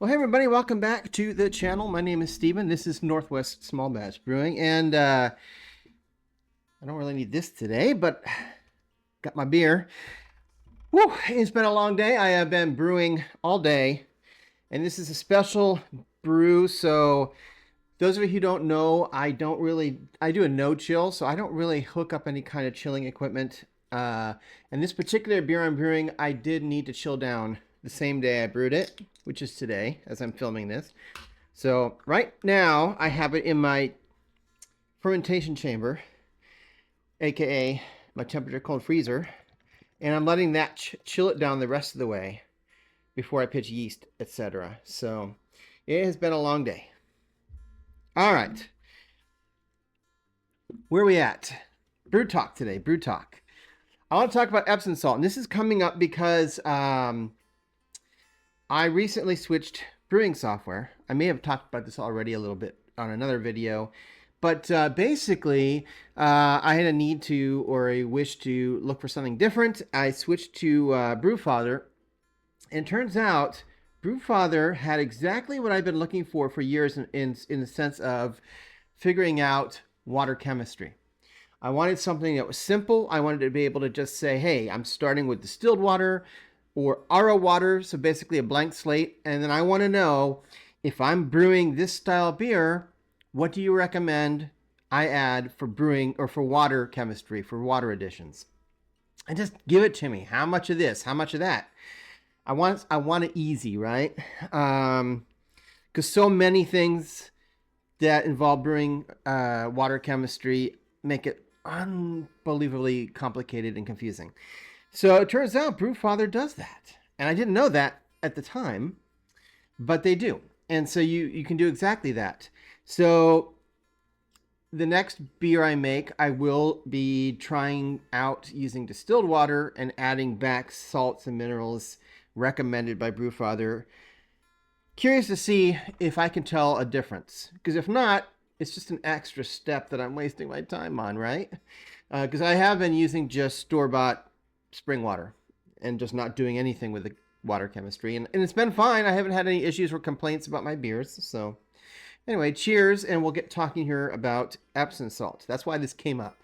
Well, hey everybody, welcome back to the channel. My name is Steven. This is Northwest Small Batch Brewing, and I don't really need this today, but got my beer. Woo, it's been a long day. I have been brewing all day, and this is a special brew. So those of you who don't know, I do a no chill, so I don't really hook up any kind of chilling equipment. And this particular beer I'm brewing, I did need to chill down the same day I brewed it, which is today as I'm filming this. So right now I have it in my fermentation chamber, aka my temperature cold freezer, and I'm letting that chill it down the rest of the way before I pitch yeast, etc. So it has been a long day. All right, where are we at? Brew talk today. Brew talk. I want to talk about Epsom salt, and this is coming up because I recently switched brewing software. I may have talked about this already a little bit on another video, but basically I had a need to, or a wish to, look for something different. I switched to Brewfather, and turns out Brewfather had exactly what I've been looking for years in the sense of figuring out water chemistry. I wanted something that was simple. I wanted to be able to just say, hey, I'm starting with distilled water or RO water, so basically a blank slate. And then I want to know, if I'm brewing this style of beer, what do you recommend I add for brewing or for water chemistry, for water additions? And just give it to me. How much of this? How much of that? I want it easy, right? Because so many things that involve brewing water chemistry make it unbelievably complicated and confusing. So it turns out Brewfather does that. And I didn't know that at the time, but they do. And so you can do exactly that. So the next beer I make, I will be trying out using distilled water and adding back salts and minerals recommended by Brewfather. Curious to see if I can tell a difference. Because if not, it's just an extra step that I'm wasting my time on, right? Because I have been using just store-bought spring water and just not doing anything with the water chemistry. And it's been fine. I haven't had any issues or complaints about my beers. So anyway, cheers, and we'll get talking here about Epsom salt. That's why this came up.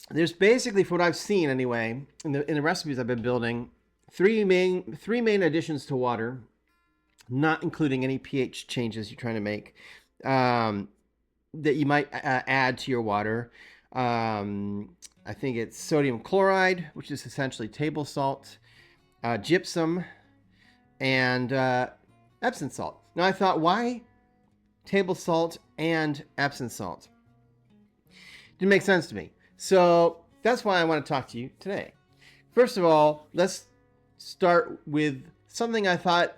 There's basically, from what I've seen anyway, in the recipes I've been building, three main additions to water, not including any pH changes you're trying to make, that you might add to your water. I think it's sodium chloride, which is essentially table salt, gypsum, and Epsom salt. Now I thought, why table salt and Epsom salt? Didn't make sense to me. So that's why I want to talk to you today. First of all, let's start with something I thought,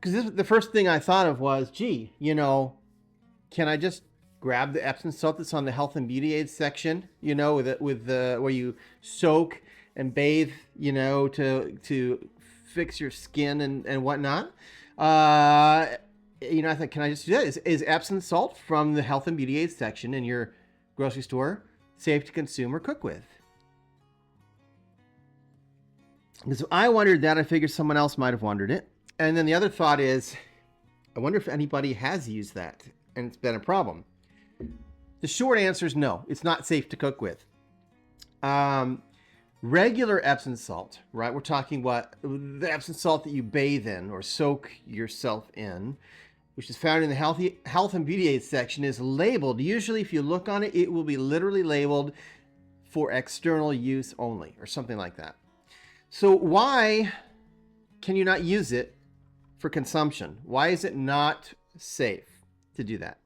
because the first thing I thought of was, gee, can I just grab the Epsom salt that's on the health and beauty aids section, with the where you soak and bathe, to fix your skin and whatnot. I thought, can I just do that? Is Epsom salt from the health and beauty aids section in your grocery store safe to consume or cook with? Because I wondered that. I figured someone else might have wondered it. And then the other thought is, I wonder if anybody has used that and it's been a problem. The short answer is no, it's not safe to cook with. Regular Epsom salt, right? We're talking the Epsom salt that you bathe in or soak yourself in, which is found in the health and beauty aids section, is labeled. Usually, if you look on it, it will be literally labeled for external use only or something like that. So why can you not use it for consumption? Why is it not safe to do that?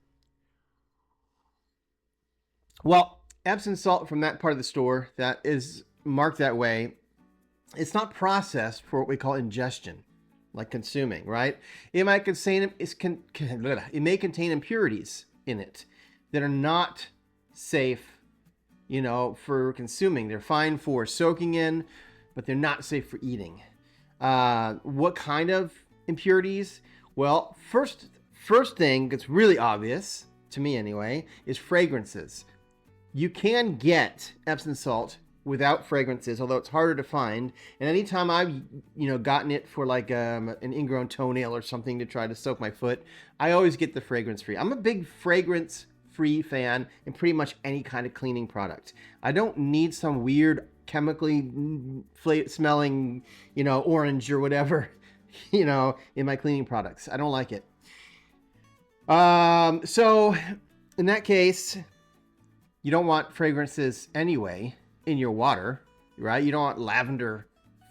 Well, Epsom salt from that part of the store that is marked that way, it's not processed for what we call ingestion, like consuming, right? It may contain impurities in it that are not safe, for consuming. They're fine for soaking in, but they're not safe for eating. What kind of impurities? Well, first thing that's really obvious, to me anyway, is fragrances. You can get Epsom salt without fragrances, although it's harder to find. And anytime I've, gotten it for like an ingrown toenail or something to try to soak my foot, I always get the fragrance free. I'm a big fragrance free fan in pretty much any kind of cleaning product. I don't need some weird chemically smelling, orange or whatever, in my cleaning products. I don't like it. So in that case, you don't want fragrances anyway in your water, right? You don't want lavender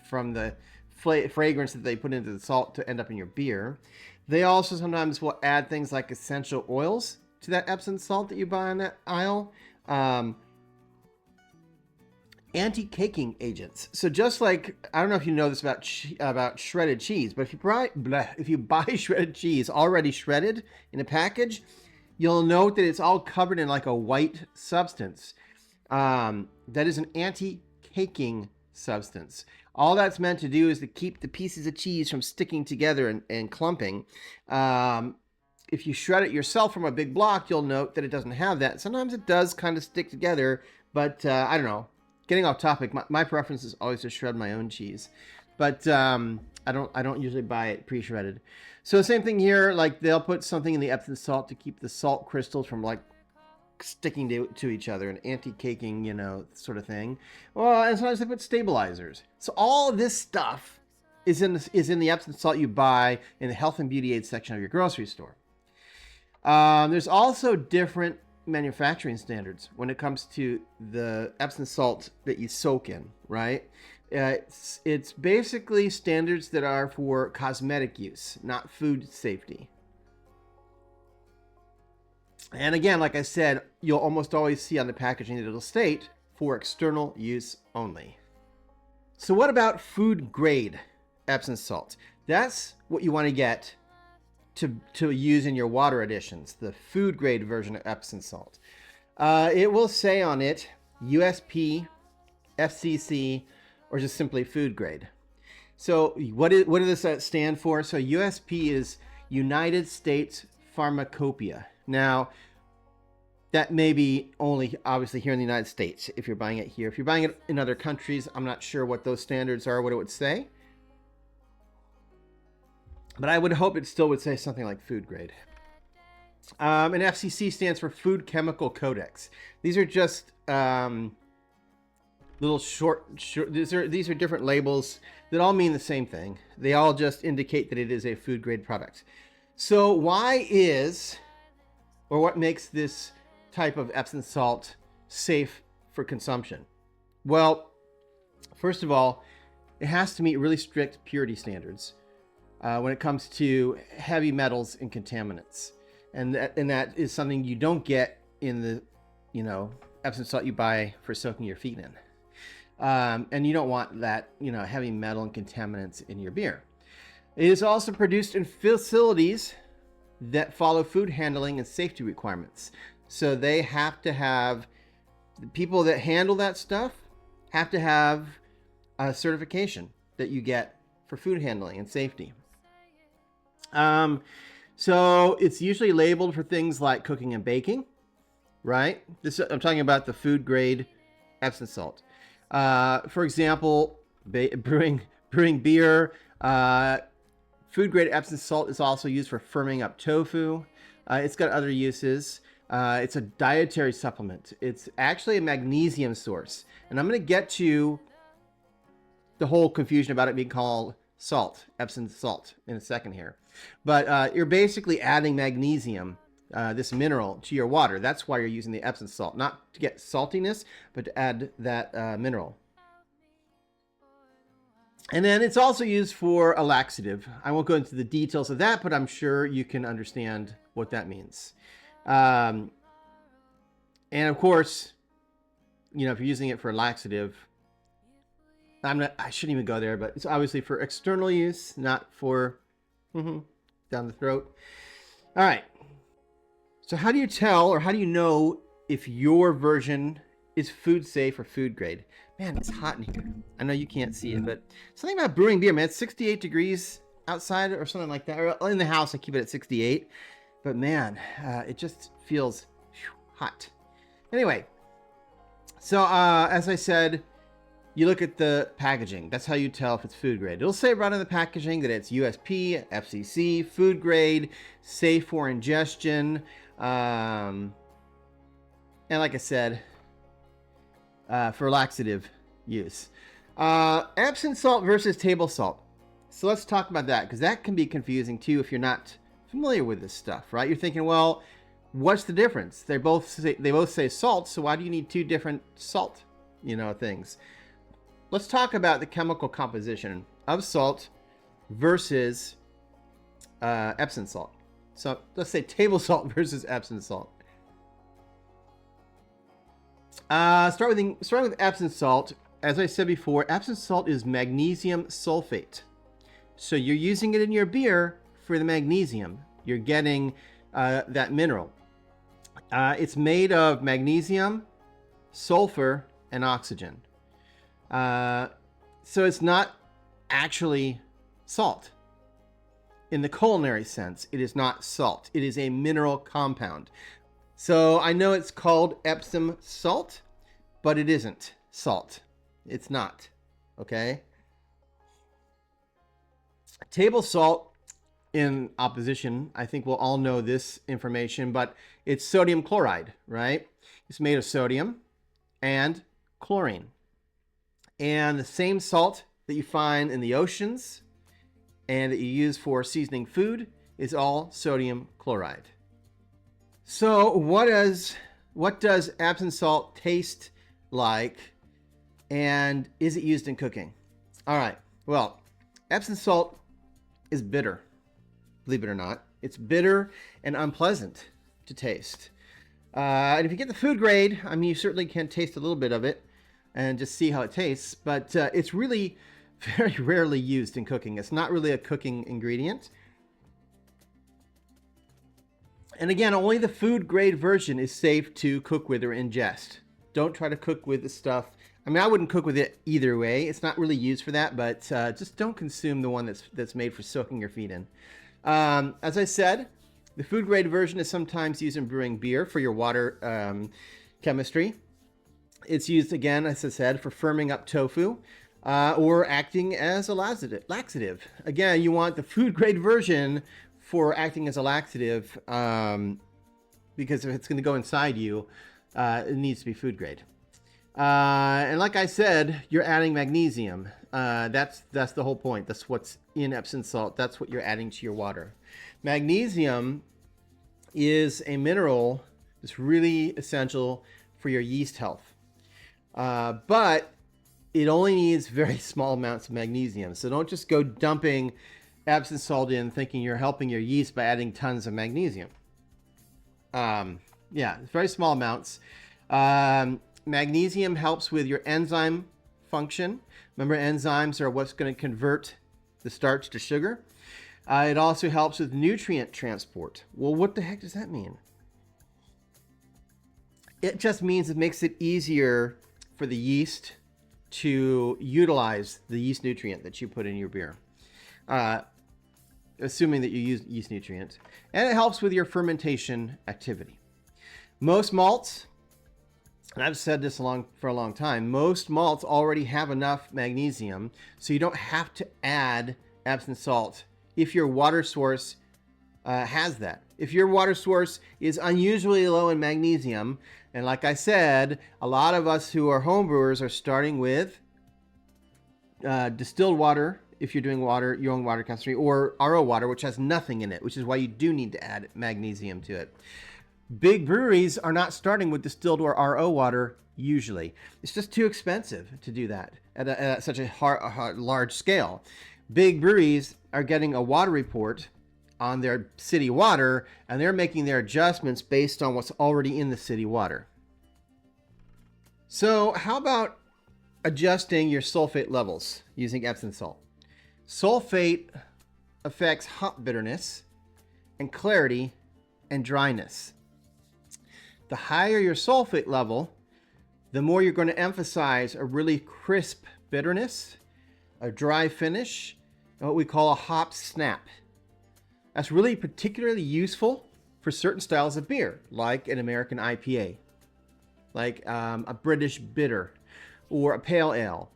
from the fragrance that they put into the salt to end up in your beer. They also sometimes will add things like essential oils to that Epsom salt that you buy on that aisle. Anti-caking agents. So just like, I don't know if you know this about shredded cheese, but if you buy shredded cheese already shredded in a package, you'll note that it's all covered in like a white substance. That is an anti-caking substance. All that's meant to do is to keep the pieces of cheese from sticking together and clumping. If you shred it yourself from a big block, you'll note that it doesn't have that. Sometimes it does kind of stick together, but I don't know. Getting off topic, my preference is always to shred my own cheese, but I don't usually buy it pre-shredded. So the same thing here, like they'll put something in the Epsom salt to keep the salt crystals from like sticking to each other, an anti-caking, sort of thing. Well, and sometimes they put stabilizers. So all of this stuff is in the Epsom salt you buy in the health and beauty aid section of your grocery store. There's also different manufacturing standards when it comes to the Epsom salt that you soak in, right? It's basically standards that are for cosmetic use, not food safety. And again, like I said, you'll almost always see on the packaging that it'll state for external use only. So what about food grade Epsom salt? That's what you want to get to use in your water additions, the food grade version of Epsom salt. It will say on it USP, FCC, or just simply food grade. So what does that stand for? So USP is United States Pharmacopoeia. Now, that may be only obviously here in the United States if you're buying it here. If you're buying it in other countries, I'm not sure what those standards are, what it would say. But I would hope it still would say something like food grade. And FCC stands for Food Chemical Codex. These are just little short these are different labels that all mean the same thing. They all just indicate that it is a food grade product. So what makes this type of Epsom salt safe for consumption? Well, first of all, it has to meet really strict purity standards when it comes to heavy metals and contaminants. And that is something you don't get in the, Epsom salt you buy for soaking your feet in. And you don't want that, heavy metal and contaminants in your beer. It is also produced in facilities that follow food handling and safety requirements. So they have to have, the people that handle that stuff have to have a certification that you get for food handling and safety. So it's usually labeled for things like cooking and baking, right? I'm talking about the food grade Epsom salt. For example, brewing beer, food grade Epsom salt is also used for firming up tofu. It's got other uses. It's a dietary supplement. It's actually a magnesium source. And I'm going to get to the whole confusion about it being called salt, Epsom salt, in a second here. But you're basically adding magnesium, this mineral, to your water. That's why you're using the Epsom salt, not to get saltiness, but to add that mineral. And then it's also used for a laxative. I won't go into the details of that, but I'm sure you can understand what that means. And of course, if you're using it for a laxative, I shouldn't even go there, but it's obviously for external use, not for down the throat. All right. So how do you tell, or how do you know if your version is food safe or food grade? Man, it's hot in here. I know you can't see it, but something about brewing beer, man. It's 68 degrees outside or something like that. Or in the house, I keep it at 68. But man, it just feels hot. Anyway, so as I said, you look at the packaging. That's how you tell if it's food grade. It'll say right on the packaging that it's USP, FCC, food grade, safe for ingestion, and like I said, for laxative use. Epsom salt versus table salt. So let's talk about that, because that can be confusing too if you're not familiar with this stuff, right? You're thinking, well, what's the difference? They both say salt, so why do you need two different salt, things? Let's talk about the chemical composition of salt versus Epsom salt. So let's say table salt versus Epsom salt. Starting with Epsom salt. As I said before, Epsom salt is magnesium sulfate. So you're using it in your beer for the magnesium. You're getting that mineral. It's made of magnesium, sulfur, and oxygen. So it's not actually salt. In the culinary sense, it is not salt. It is a mineral compound. So I know it's called Epsom salt, but it isn't salt. It's not. Okay? Table salt, in opposition, I think we'll all know this information, but it's sodium chloride, right? It's made of sodium and chlorine. And the same salt that you find in the oceans and that you use for seasoning food is all sodium chloride. So what does Epsom salt taste like, and is it used in cooking? All right, well, Epsom salt is bitter, believe it or not. It's bitter and unpleasant to taste. And if you get the food grade, I mean, you certainly can taste a little bit of it and just see how it tastes, but it's really very rarely used in cooking. It's not really a cooking ingredient. And again, only the food grade version is safe to cook with or ingest. Don't try to cook with the stuff. I mean, I wouldn't cook with it either way. It's not really used for that, but just don't consume the one that's made for soaking your feet in. As I said, the food grade version is sometimes used in brewing beer for your water chemistry. It's used, again, as I said, for firming up tofu or acting as a laxative. Again, you want the food grade version for acting as a laxative because if it's going to go inside you, it needs to be food grade. And like I said, you're adding magnesium. That's the whole point. That's what's in Epsom salt. That's what you're adding to your water. Magnesium is a mineral that's really essential for your yeast health. But it only needs very small amounts of magnesium. So don't just go dumping Epsom salt in thinking you're helping your yeast by adding tons of magnesium. Yeah, very small amounts. Magnesium helps with your enzyme function. Remember, enzymes are what's going to convert the starch to sugar. It also helps with nutrient transport. Well, what the heck does that mean? It just means it makes it easier for the yeast to utilize the yeast nutrient that you put in your beer. Assuming that you use yeast nutrient. And it helps with your fermentation activity. Most malts, and I've said this for a long time, most malts already have enough magnesium, so you don't have to add Epsom salt if your water source has that. If your water source is unusually low in magnesium, and like I said, a lot of us who are homebrewers are starting with distilled water, if you're doing your own water chemistry, or RO water, which has nothing in it, which is why you do need to add magnesium to it. Big breweries are not starting with distilled or RO water usually. It's just too expensive to do that at such a large scale. Big breweries are getting a water report on their city water, and they're making their adjustments based on what's already in the city water. So how about adjusting your sulfate levels using Epsom salt? Sulfate affects hop bitterness and clarity and dryness. The higher your sulfate level, the more you're going to emphasize a really crisp bitterness, a dry finish, and what we call a hop snap. That's really particularly useful for certain styles of beer, like an American IPA, like a British bitter, or a pale ale.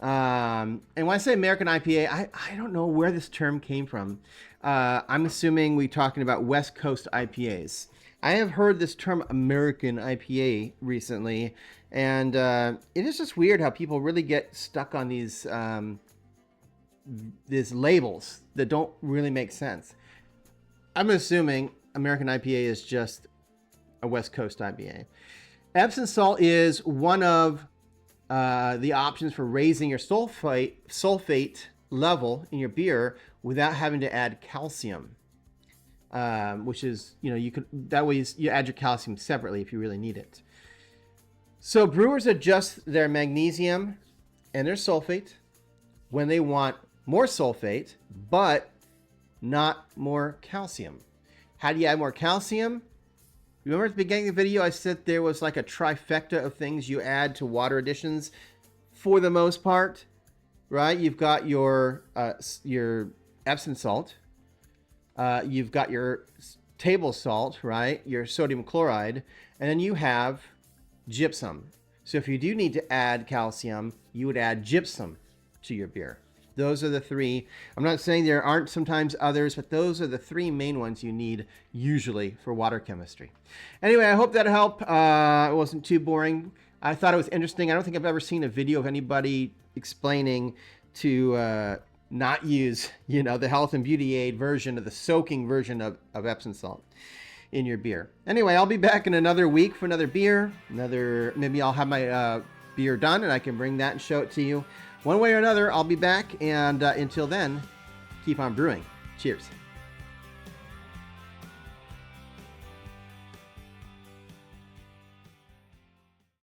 And when I say American IPA, I don't know where this term came from. I'm assuming we're talking about West Coast IPAs. I have heard this term American IPA recently, and it is just weird how people really get stuck on these labels that don't really make sense. I'm assuming American IPA is just a West Coast IPA. Epsom salt is one of the options for raising your sulfate level in your beer without having to add calcium, which is, you can, that way you add your calcium separately if you really need it. So brewers adjust their magnesium and their sulfate when they want more sulfate, but not more calcium. How do you add more calcium? Remember at the beginning of the video, I said there was like a trifecta of things you add to water additions for the most part, right? You've got your Epsom salt. You've got your table salt, right? Your sodium chloride. And then you have gypsum. So if you do need to add calcium, you would add gypsum to your beer. Those are the three. I'm not saying there aren't sometimes others, but those are the three main ones you need usually for water chemistry. Anyway, I hope that helped. It wasn't too boring. I thought it was interesting. I don't think I've ever seen a video of anybody explaining to not use, the health and beauty aid version of the soaking version of Epsom salt in your beer. Anyway, I'll be back in another week for another beer. Maybe I'll have my beer done and I can bring that and show it to you. One way or another, I'll be back, and until then, keep on brewing. Cheers.